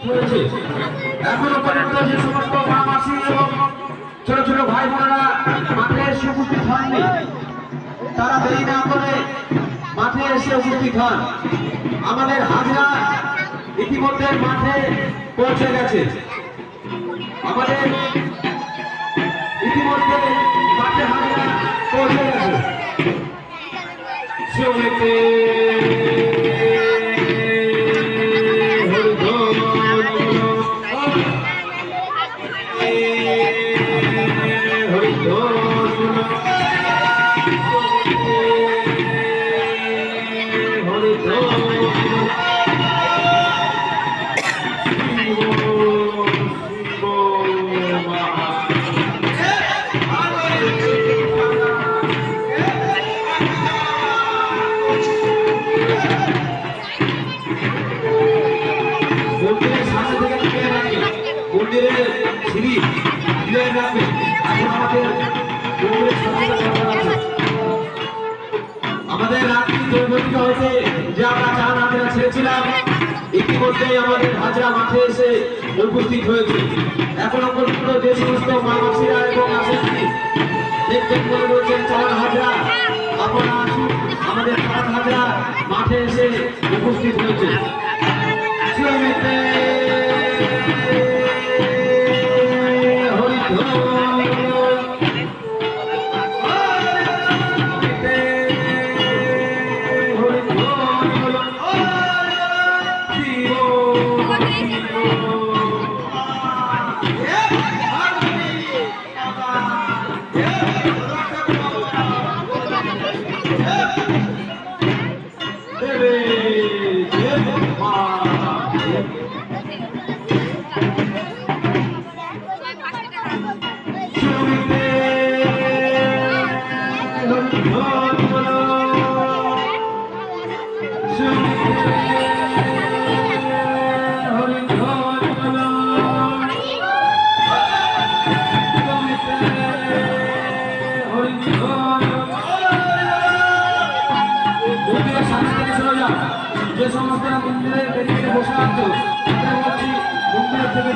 হয়েছে। এখনো পর্যন্ত যে সমস্ত মা মাসি এবং ছোট ছোট ভাই বোনেরা মাঠে এসে উপস্থিত হননি, তারা দেরি না করে মাঠে এসে উপস্থিত হন। আমাদের হাজরা ইতিমধ্যে মাঠে পৌঁছে গেছে। আমাদের ইতিমধ্যে মাঠে হাজরা পৌঁছে গেছে। আমাদের রাত্রি দৈবতিক হয়েছে যে আমরা চার হাজারা ছেড়েছিলাম, ইতিমধ্যে আমাদের হাজরা মাঠে এসে উপস্থিত হয়েছে। এখনো পর্যন্ত যে সমস্ত মা মাসিরা এবং আসেননি দেখবেন মনে রয়েছেন চার হাজরা, আপনারা আসুন, আমাদের চার হাজরা মাঠে এসে উপস্থিত হয়েছে। যে সমস্ত মন্দিরের বেরিয়ে বসে আছো, মন্দিরের থেকে